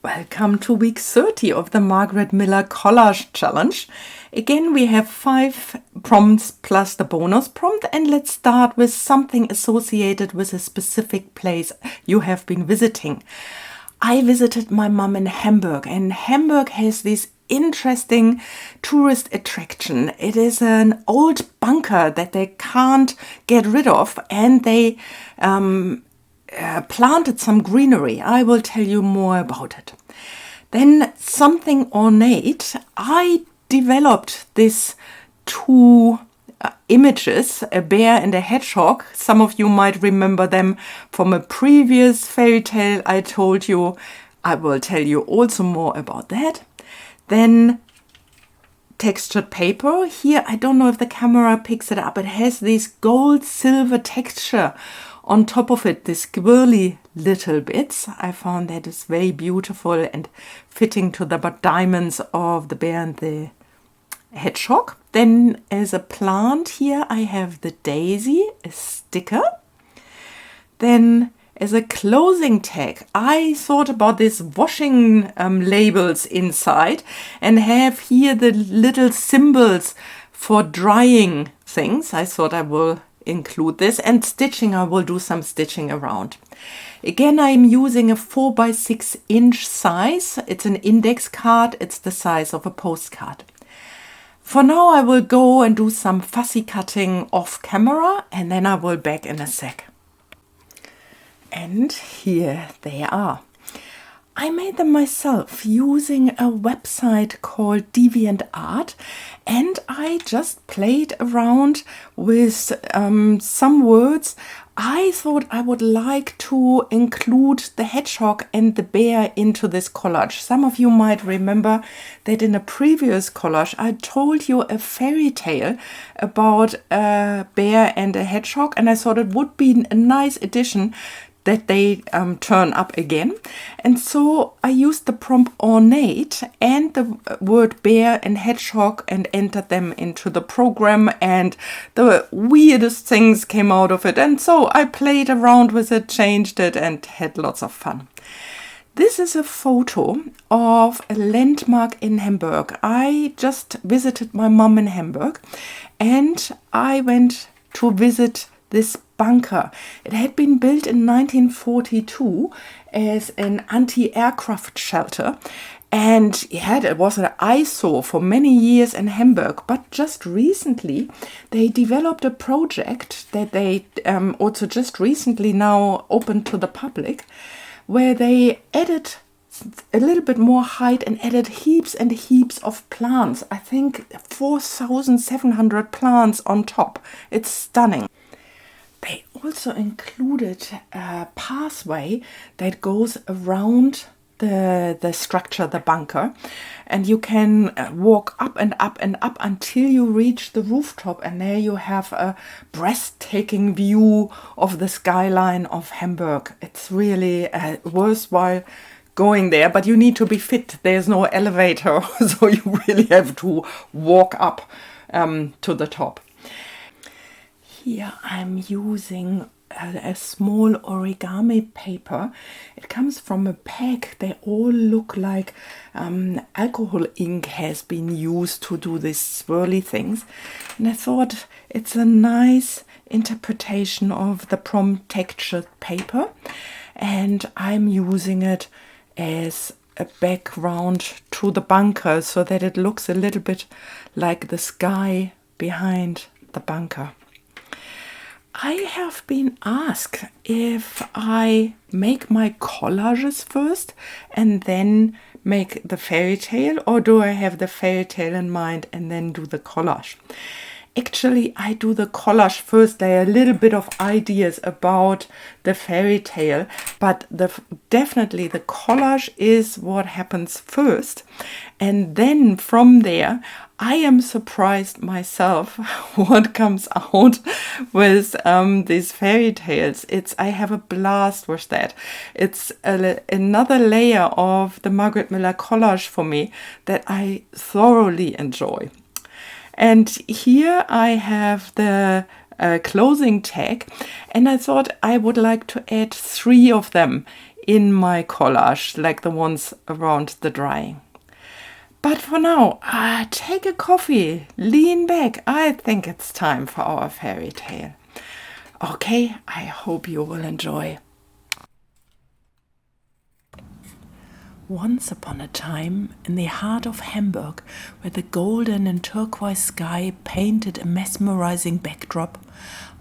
Welcome to week 30 of the Margarete Miller Collage Challenge. Again, we have 5 prompts plus the bonus prompt, and let's start with something associated with a specific place you have been visiting. I visited my mom in Hamburg, and Hamburg has this interesting tourist attraction. It is an old bunker that they can't get rid of, and they planted some greenery. I will tell you more about it. Then something ornate. I developed these 2 images, a bear and a hedgehog. Some of you might remember them from a previous fairy tale I told you. I will tell you also more about that. Then textured paper. Here, I don't know if the camera picks it up. It has this gold silver texture on top of it, these squirrely little bits. I found that is very beautiful and fitting to the diamonds of the bear and the hedgehog. Then as a plant here, I have the daisy, a sticker. Then as a closing tag, I thought about these washing labels inside and have here the little symbols for drying things. I thought I will include this, and stitching, I will do some stitching around. Again, I'm using a 4x6 inch size. It's an index card. It's the size of a postcard. For now, I will go and do some fussy cutting off camera, and then I will back in a sec. And here they are. I made them myself using a website called DeviantArt, and I just played around with some words. I thought I would like to include the hedgehog and the bear into this collage. Some of you might remember that in a previous collage I told you a fairy tale about a bear and a hedgehog, and I thought it would be a nice addition that they turn up again. And so I used the prompt ornate and the word bear and hedgehog and entered them into the program, and the weirdest things came out of it. And so I played around with it, changed it, and had lots of fun. This is a photo of a landmark in Hamburg. I just visited my mom in Hamburg, and I went to visit this bunker. It had been built in 1942 as an anti-aircraft shelter, and it was an eyesore for many years in Hamburg. But just recently they developed a project that they also just recently now opened to the public, where they added a little bit more height and added heaps and heaps of plants. I think 4,700 plants on top. It's stunning. They also included a pathway that goes around the structure, the bunker, and you can walk up and up and up until you reach the rooftop, and there you have a breathtaking view of the skyline of Hamburg. It's really worthwhile going there, but you need to be fit. There's no elevator, so you really have to walk up to the top. Here I'm using a small origami paper. It comes from a pack. They all look like alcohol ink has been used to do these swirly things. And I thought it's a nice interpretation of the prompt textured paper. And I'm using it as a background to the bunker so that it looks a little bit like the sky behind the bunker. I have been asked if I make my collages first and then make the fairy tale, or do I have the fairy tale in mind and then do the collage? Actually, I do the collage first. There are a little bit of ideas about the fairy tale, but definitely the collage is what happens first. And then from there, I am surprised myself what comes out with these fairy tales. I have a blast with that. It's another layer of the Margarete Miller Collage for me that I thoroughly enjoy. And here I have the closing tag, and I thought I would like to add 3 of them in my collage, like the ones around the drying. But for now, take a coffee, lean back. I think it's time for our fairy tale. Okay, I hope you will enjoy. Once upon a time, in the heart of Hamburg, where the golden and turquoise sky painted a mesmerizing backdrop,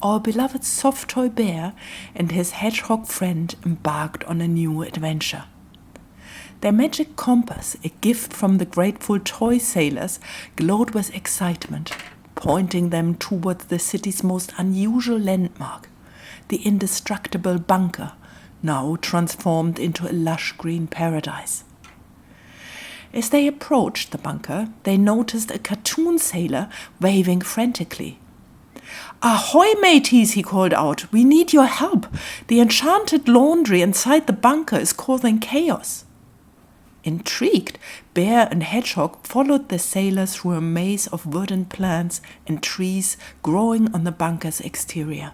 our beloved soft toy bear and his hedgehog friend embarked on a new adventure. Their magic compass, a gift from the grateful toy sailors, glowed with excitement, pointing them towards the city's most unusual landmark, the indestructible bunker, now transformed into a lush green paradise. As they approached the bunker, they noticed a cartoon sailor waving frantically. "Ahoy, mateys!" he called out. "We need your help. The enchanted laundry inside the bunker is causing chaos." Intrigued, Bear and Hedgehog followed the sailor through a maze of verdant plants and trees growing on the bunker's exterior.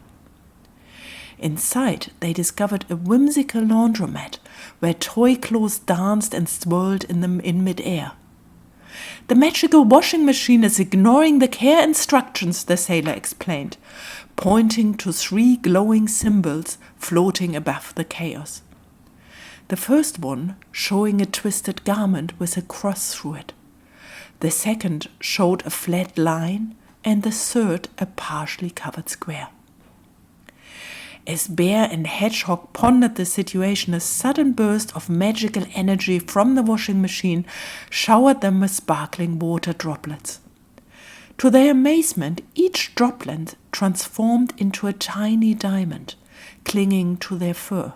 Inside, they discovered a whimsical laundromat where toy clothes danced and swirled in midair. "The magical washing machine is ignoring the care instructions," the sailor explained, pointing to 3 glowing symbols floating above the chaos. The first one showing a twisted garment with a cross through it. The second showed a flat line, and the third a partially covered square. As Bear and Hedgehog pondered the situation, a sudden burst of magical energy from the washing machine showered them with sparkling water droplets. To their amazement, each droplet transformed into a tiny diamond, clinging to their fur.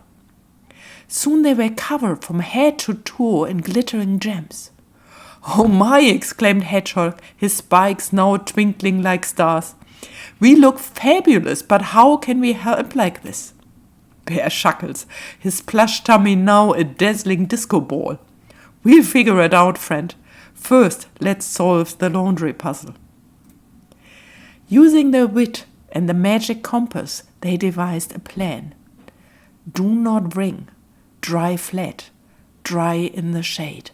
Soon they were covered from head to toe in glittering gems. "Oh my!" exclaimed Hedgehog, his spikes now twinkling like stars. "We look fabulous, but how can we help like this?" Bear chuckles, his plush tummy now a dazzling disco ball. "We'll figure it out, friend. First, let's solve the laundry puzzle." Using their wit and the magic compass, they devised a plan. Do not wring. Dry flat, dry in the shade.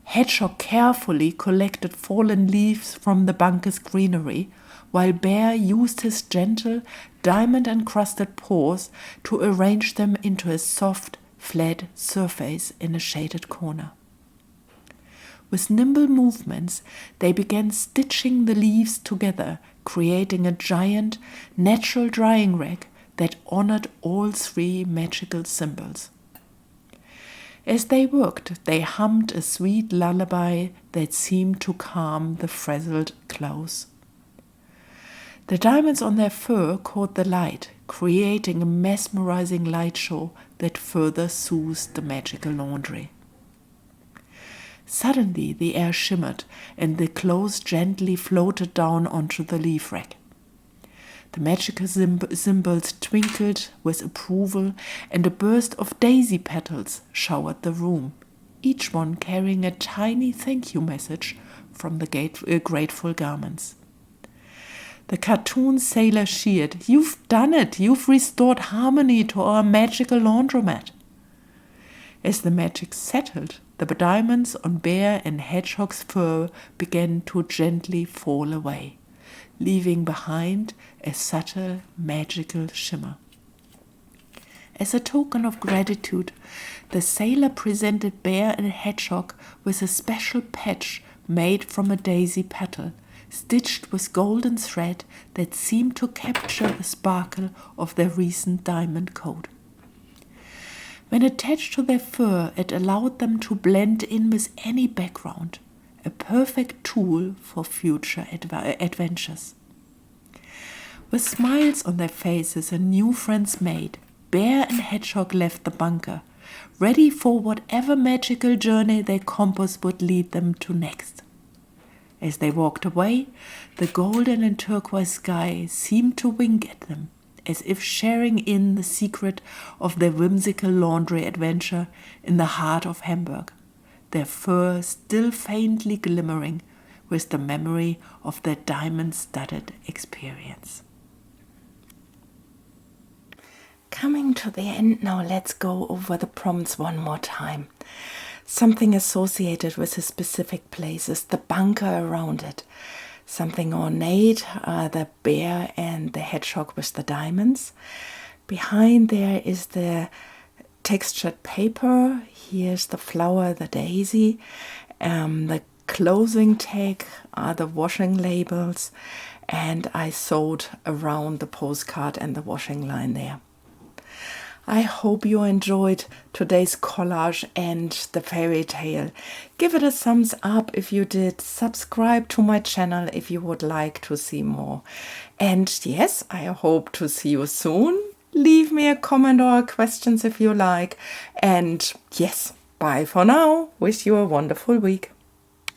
Hedgehog carefully collected fallen leaves from the bunker's greenery, while Bear used his gentle, diamond-encrusted paws to arrange them into a soft, flat surface in a shaded corner. With nimble movements, they began stitching the leaves together, creating a giant, natural drying rack that honored all 3 magical symbols. As they worked, they hummed a sweet lullaby that seemed to calm the frazzled clothes. The diamonds on their fur caught the light, creating a mesmerizing light show that further soothed the magical laundry. Suddenly, the air shimmered, and the clothes gently floated down onto the leaf rack. The magical symbols twinkled with approval, and a burst of daisy petals showered the room, each one carrying a tiny thank you message from the grateful garments. The cartoon sailor cheered, "You've done it! You've restored harmony to our magical laundromat." As the magic settled, the diamonds on Bear and Hedgehog's fur began to gently fall away, leaving behind a subtle magical shimmer. As a token of gratitude, the sailor presented Bear and Hedgehog with a special patch made from a daisy petal, stitched with golden thread that seemed to capture the sparkle of their recent diamond coat. When attached to their fur, it allowed them to blend in with any background, a perfect tool for future adventures. With smiles on their faces and new friends made, Bear and Hedgehog left the bunker, ready for whatever magical journey their compass would lead them to next. As they walked away, the golden and turquoise sky seemed to wink at them, as if sharing in the secret of their whimsical laundry adventure in the heart of Hamburg, their fur still faintly glimmering with the memory of their diamond-studded experience. coming to the end now, let's go over the prompts one more time. Something associated with a specific place is the bunker around it. Something ornate, the bear and the hedgehog with the diamonds. Behind there is the textured paper. Here's the flower, the daisy. The closing tag are the washing labels. And I sewed around the postcard and the washing line there. I hope you enjoyed today's collage and the fairy tale. Give it a thumbs up if you did. Subscribe to my channel if you would like to see more. And yes, I hope to see you soon. Leave me a comment or questions if you like. And yes, bye for now. Wish you a wonderful week.